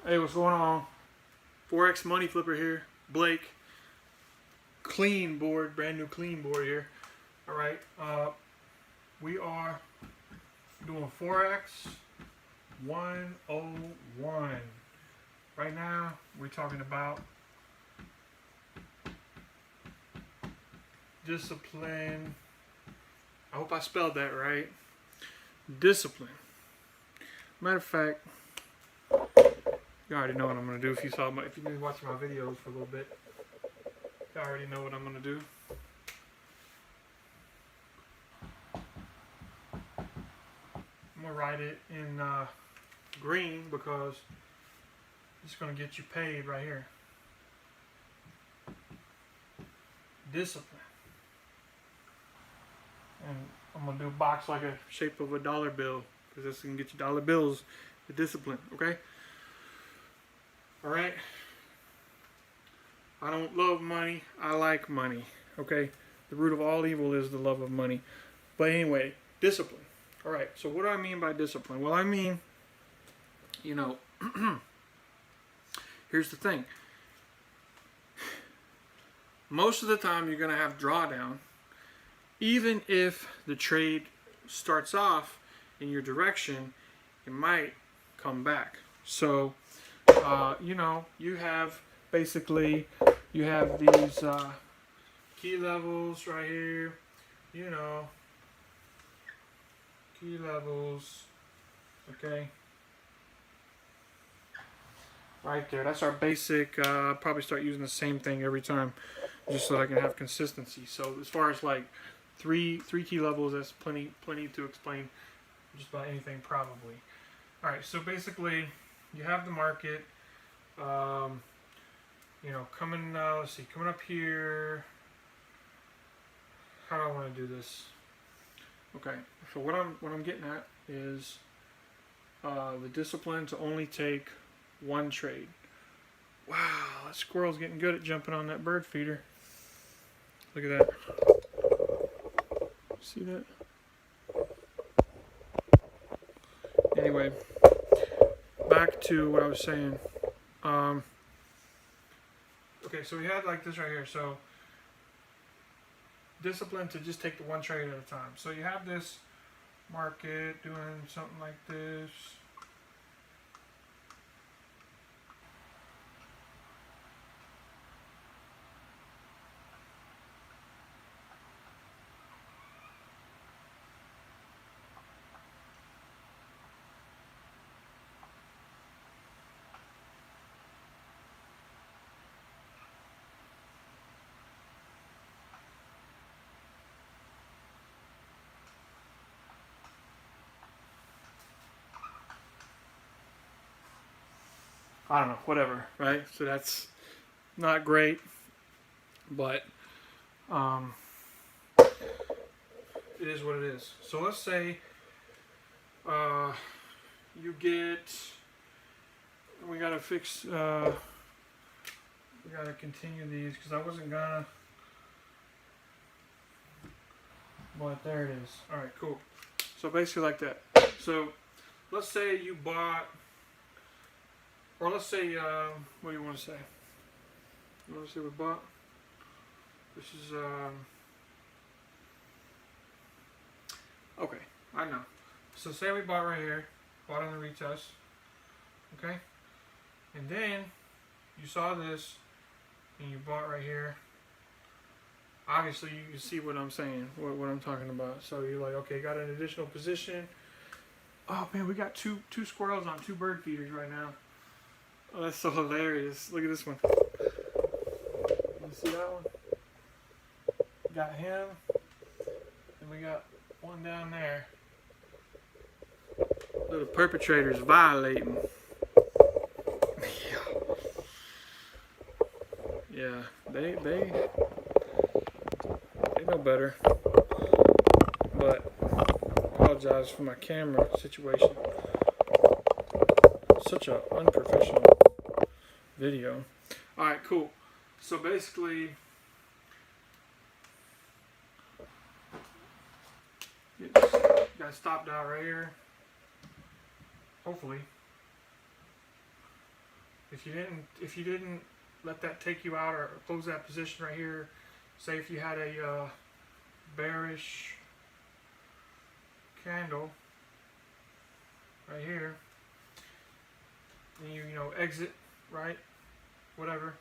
Hey, what's going on? Forex Money Flipper here. Blake. Clean board, brand new clean board here. All right, we are doing Forex 101. Right now, we're talking about discipline. I hope I spelled that right. Discipline. Matter of fact, you already know what I'm gonna do. If you've been watching my videos for a little bit, you already know what I'm gonna do. I'm gonna write it in green because it's gonna get you paid right here. Discipline. And I'm gonna do a box like a shape of a dollar bill because this can get you dollar bills. The discipline, okay? All right. I don't love money. I like money. Okay. The root of all evil is the love of money. But anyway, discipline. All right. So what do I mean by discipline? Well, I mean, you know, here's the thing. Most of the time you're going to have drawdown, even if the trade starts off in your direction, it might come back. So, you have basically, you have these key levels right here, key levels, okay, right there. That's our basic. Probably start using the same thing every time, just so I can have consistency. So as far as like three key levels, that's plenty to explain just about anything probably. All right, so basically you have the market, coming. Let's see, coming up here. How do I want to do this? Okay, so what I'm getting at is the discipline to only take one trade. Wow, that squirrel's getting good at jumping on that bird feeder. Look at that. See that? Anyway, back to what I was saying. Okay, so we had like this right here. So discipline to just take the one trade at a time. So you have this market doing something like this. I don't know, whatever, right? So that's not great, but it is what it is. So let's say you get, we gotta fix, we gotta continue these because I wasn't gonna, but there it is. All right, cool. So basically like that. So let's say you bought, or let's say, what do you want to say? You want to say we bought? This is, okay, I know. So say we bought right here, bought on the retest, okay? And then you saw this and you bought right here. Obviously you can see what I'm saying, what I'm talking about. So you're like, okay, got an additional position. Oh man, we got two squirrels on two bird feeders right now. Oh, that's so hilarious. Look at this one. You see that one? Got him. And we got one down there. Little perpetrators violating. Yeah, they know better. But apologize for my camera situation. Such an unprofessional video. Alright, cool. So basically, got stopped out right here. Hopefully. If you didn't let that take you out or close that position right here, say if you had a bearish candle right here, and you know exit, right, whatever,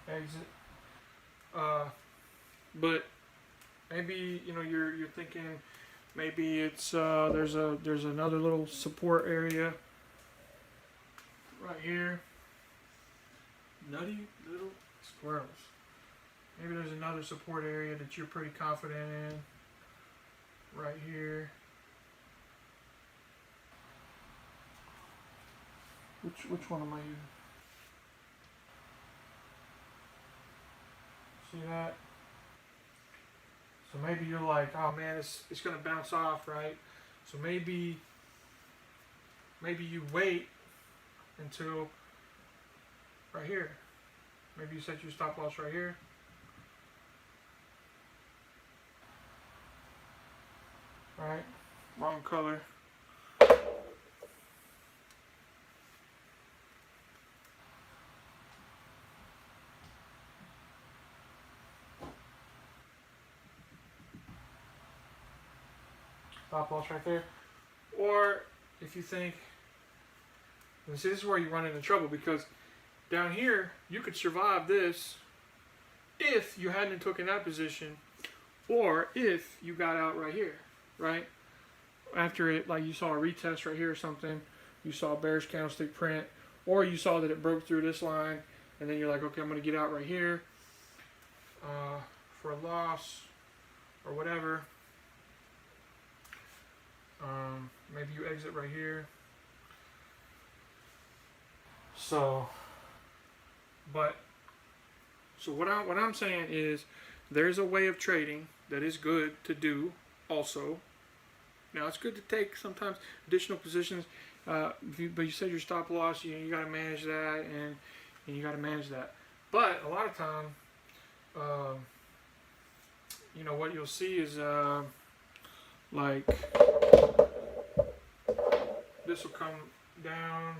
exit, but maybe you know you're thinking maybe it's there's another little support area right here. Nutty little squirrels. Maybe there's another support area that you're pretty confident in right here. Which one am I using? See that? So maybe you're like, oh man, it's gonna bounce off, right? So maybe you wait until right here. Maybe you set your stop loss right here. Right? Wrong color. Stop loss right there. Or if you think, and see, this is where you run into trouble, because down here you could survive this if you hadn't taken that position, or if you got out right here, right? After it, like you saw a retest right here or something, you saw a bearish candlestick print, or you saw that it broke through this line, and then you're like, okay, I'm going to get out right here for a loss or whatever. Maybe you exit right here. So what I'm saying is there's a way of trading that is good to do also. Now it's good to take sometimes additional positions, but you said your stop loss, you got to manage that, and you got to manage that. But a lot of time, you know what you'll see is like this will come down.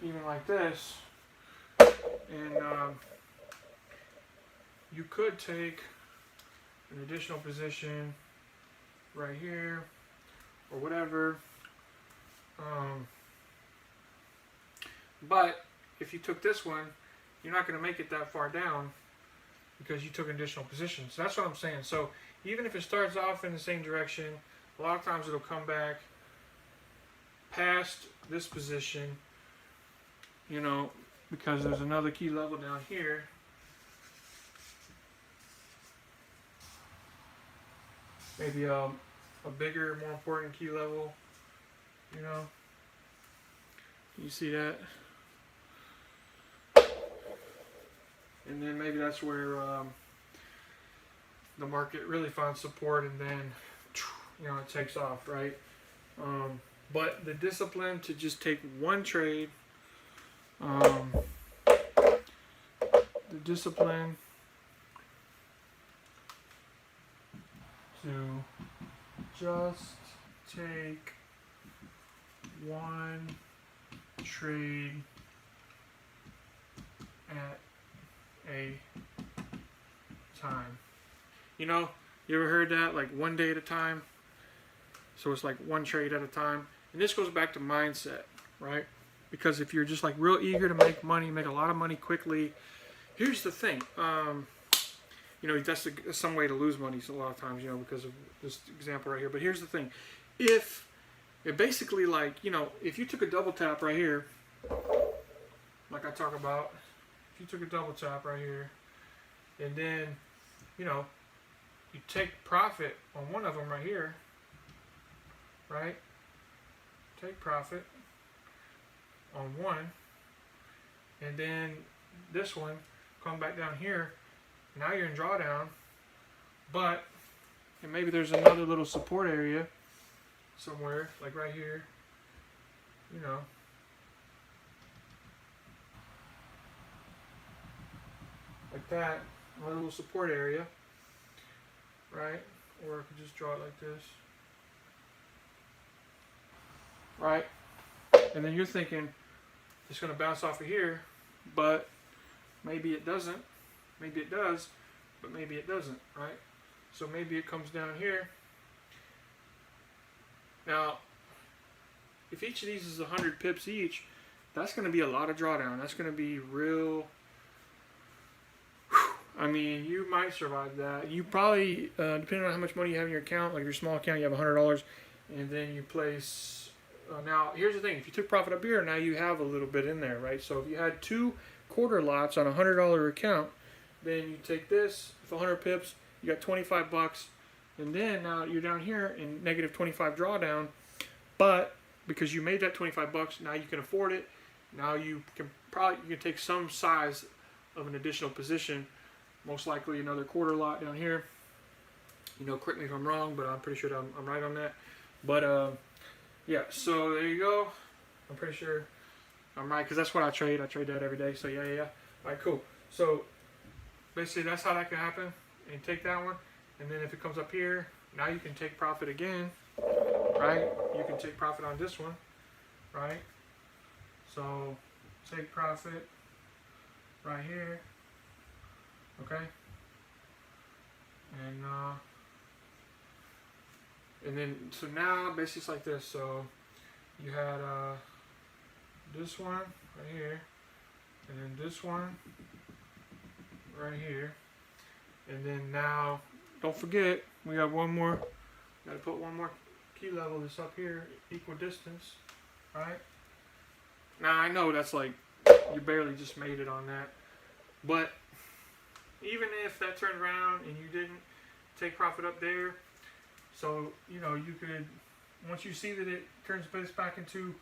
Even like this, and you could take an additional position right here or whatever, but if you took this one, you're not going to make it that far down because you took an additional position. So that's what I'm saying. So even if it starts off in the same direction, a lot of times it'll come back past this position, you know, because there's another key level down here. Maybe a bigger, more important key level, you know. You see that? And then maybe that's where the market really finds support, and then, you know, it takes off, right? But the discipline to just take one trade, the discipline to just take one trade at a time. You know, you ever heard that? Like one day at a time? So it's like one trade at a time. And this goes back to mindset, right? Because if you're just like real eager to make money, make a lot of money quickly, here's the thing. You know, that's some way to lose money a lot of times, you know, because of this example right here. But here's the thing. If it basically, like, you know, if you took a double tap right here, like I talk about, if you took a double tap right here, and then, you know, you take profit on one of them right here, right? Take profit on one, and then this one come back down here. Now you're in drawdown, but and maybe there's another little support area somewhere, like right here, you know. that, our little support area, right? Or I could just draw it like this, right? And then you're thinking it's going to bounce off of here, but maybe it doesn't. Maybe it does, but maybe it doesn't, right? So maybe it comes down here. Now, if each of these is 100 pips each, that's going to be a lot of drawdown. That's going to be real. I mean, you might survive that. You probably, depending on how much money you have in your account, like your small account, you have $100, and then you place. Now, here's the thing: if you took profit up here, now you have a little bit in there, right? So if you had 2 quarter lots on a $100 account, then you take this for 100 pips, you got 25 bucks, and then now you're down here in negative 25 drawdown. But because you made that 25 bucks, now you can afford it. Now you can take some size of an additional position, most likely another quarter lot down here. You know, correct me if I'm wrong, but I'm pretty sure I'm right on that. But yeah, so there you go. I'm pretty sure I'm right because that's what I trade. I trade that every day. So yeah. All right, cool. So basically, that's how that can happen. And take that one, and then if it comes up here, now you can take profit again, right? You can take profit on this one, right? So take profit right here, okay? And then so now basically it's like this. So you had this one right here, and then this one right here, and then now don't forget we got one more. Got to put one more key level. This up here, equal distance, right? Now I know that's like you barely just made it on that, but even if that turned around and you didn't take profit up there, so you know you could, once you see that it turns this back into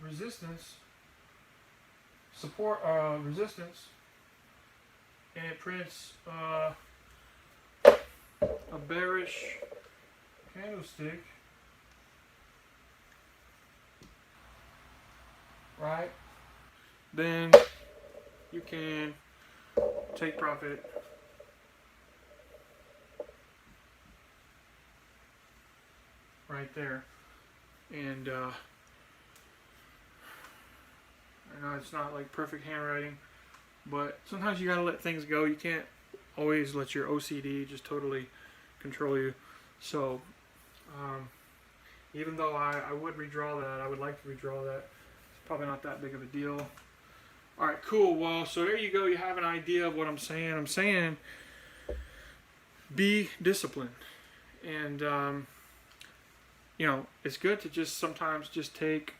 resistance, support, resistance, and it prints a bearish candlestick, right? Then you can take profit right there. And I know it's not like perfect handwriting, but sometimes you gotta let things go. You can't always let your OCD just totally control you. So even though I would redraw that, I would like to redraw that, it's probably not that big of a deal. Alright, cool. Well, so there you go. You have an idea of what I'm saying. I'm saying be disciplined. And, you know, it's good to just sometimes just take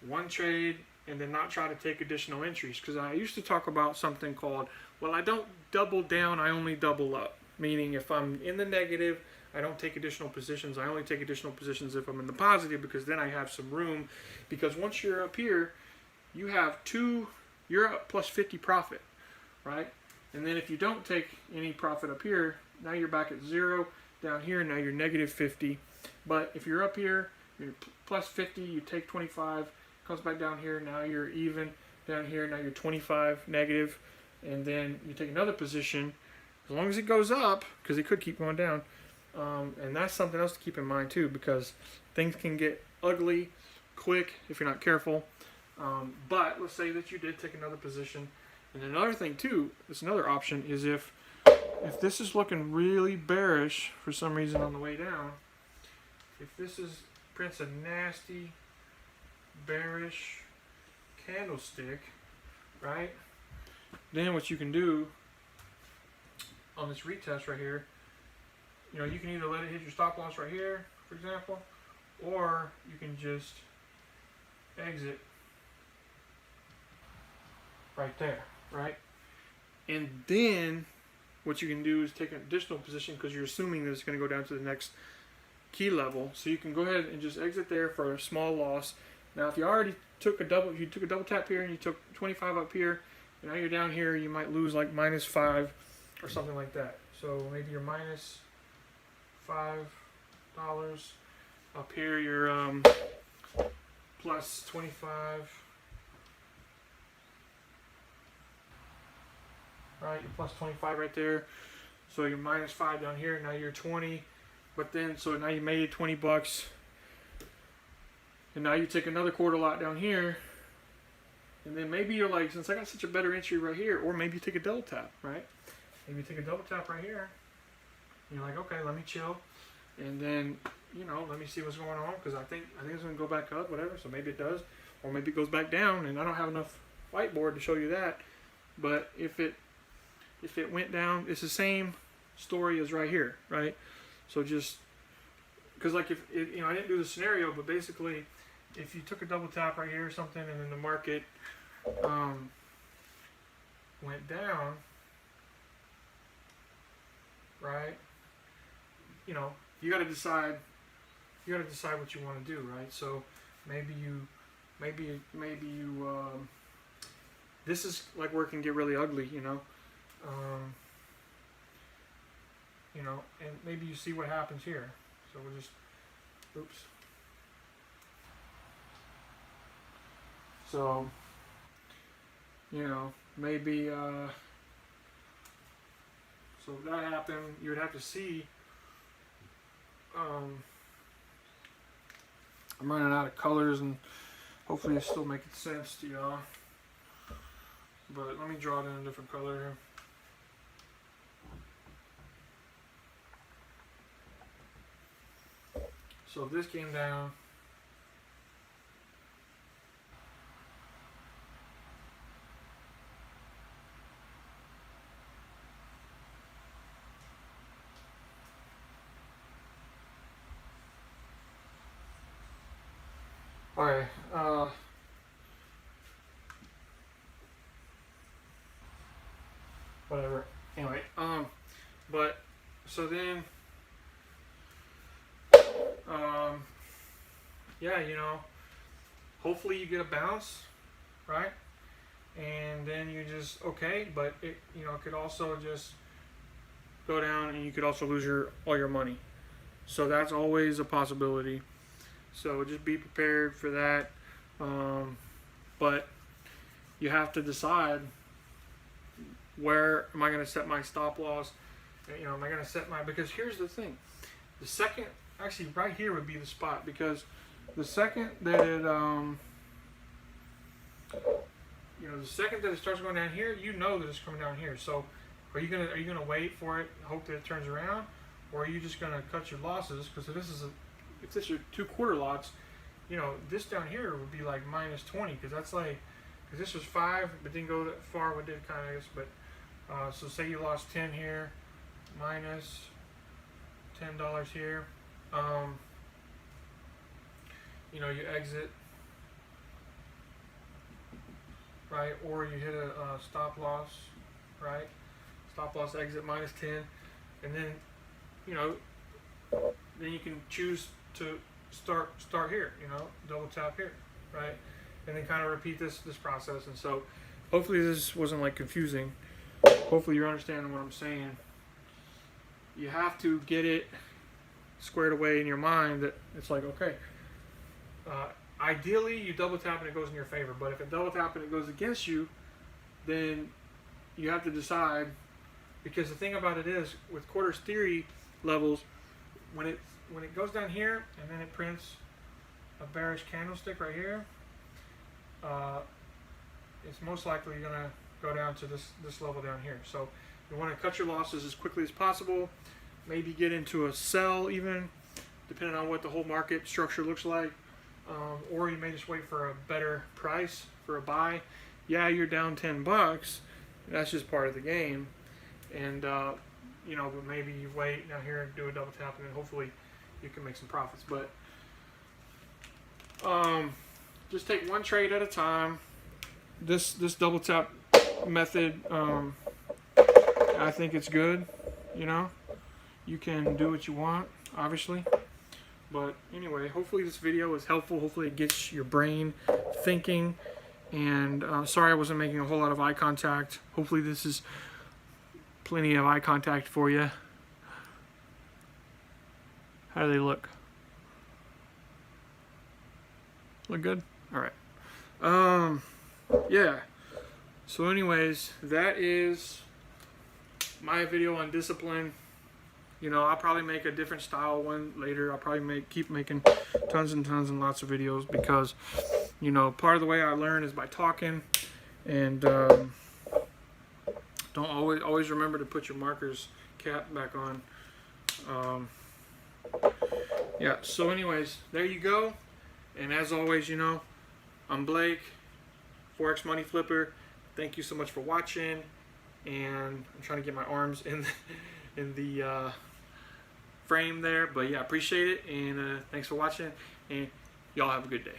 one trade and then not try to take additional entries. Because I used to talk about something called, well, I don't double down, I only double up. Meaning if I'm in the negative, I don't take additional positions. I only take additional positions if I'm in the positive, because then I have some room. Because once you're up here, you have you're up plus 50 profit, right? And then if you don't take any profit up here, now you're back at 0. Down here, now you're negative 50. But if you're up here, you're plus 50, you take 25, comes back down here, now you're even. Down here, now you're 25 negative. And then you take another position, as long as it goes up, because it could keep going down. And that's something else to keep in mind too, because things can get ugly quick if you're not careful. But let's say that you did take another position. And another thing too, it's another option, is if this is looking really bearish for some reason on the way down, if this prints a nasty bearish candlestick, right? Then what you can do on this retest right here, you know, you can either let it hit your stop loss right here, for example, or you can just exit right there, right? And then what you can do is take an additional position, because you're assuming that it's going to go down to the next key level. So you can go ahead and just exit there for a small loss. Now, if you already took a double tap here and you took 25 up here, and now you're down here, you might lose like -5 or something like that. So maybe you're -$5 up here. You're plus 25. right? You're plus 25 right there. So you're minus 5 down here. Now you're 20. But then, so now you made 20 bucks. And now you take another quarter lot down here. And then maybe you're like, since I got such a better entry right here, or maybe you take a double tap, right? Maybe you take a double tap right here. And you're like, okay, let me chill. And then, you know, let me see what's going on, because I think it's going to go back up, whatever. So maybe it does. Or maybe it goes back down, and I don't have enough whiteboard to show you that. But if it went down, it's the same story as right here, right? So just, because like if it, you know, I didn't do the scenario, but basically, if you took a double tap right here or something, and then the market went down, right? You know, you got to decide. You got to decide what you want to do, right? So maybe you. This is like where it can get really ugly, you know. You know, and maybe you see what happens here. So we'll just, oops. So, you know, maybe, so if that happened, you would have to see, I'm running out of colors, and hopefully it's still making sense to y'all. But let me draw it in a different color here. So if this came down, okay, whatever. Anyway, but so then, yeah, you know, hopefully you get a bounce, right? And then you just, okay, but it, you know, it could also just go down, and you could also lose all your money. So that's always a possibility. So just be prepared for that. But you have to decide, where am I going to set my stop loss? You know, am I going to set my, because here's the thing. The second, actually right here would be the spot, because the second that it, you know, the second that it starts going down here, you know that it's coming down here. So are you gonna wait for it, hope that it turns around, or are you just gonna cut your losses? Because if this is your 2 quarter lots, you know, this down here would be like minus 20, because that's like, because this was 5, but didn't go that far. What did kind of, but so say you lost 10 here, minus $10 here. You know, you exit, right, or you hit a stop loss, right? Stop loss exit minus 10, and then, you know, then you can choose to start here, you know, double tap here, right? And then kind of repeat this process. And so hopefully this wasn't like confusing. Hopefully you're understanding what I'm saying. You have to get it squared away in your mind that it's like, okay, ideally you double tap and it goes in your favor, but if it double tap and it goes against you, then you have to decide, because the thing about it is, with quarters theory levels, when it goes down here and then it prints a bearish candlestick right here, it's most likely going to go down to this level down here. So you want to cut your losses as quickly as possible, maybe get into a sell even, depending on what the whole market structure looks like, or you may just wait for a better price for a buy. Yeah, you're down 10 bucks. That's just part of the game. And, you know, but maybe you wait down here and do a double tap, and then hopefully you can make some profits. But just take one trade at a time. This double tap method, I think it's good. You know, you can do what you want, obviously. But anyway, hopefully this video is helpful. Hopefully it gets your brain thinking. And sorry I wasn't making a whole lot of eye contact. Hopefully this is plenty of eye contact for you. How do they look? Look good? All right. Yeah. So anyways, that is my video on discipline. You know, I'll probably make a different style one later. I'll probably keep making tons and tons and lots of videos because, you know, part of the way I learn is by talking. And don't always remember to put your marker's cap back on. Yeah, so anyways, there you go. And as always, you know, I'm Blake, Forex Money Flipper. Thank you so much for watching. And I'm trying to get my arms in the frame there. But yeah, appreciate it. And thanks for watching. And y'all have a good day.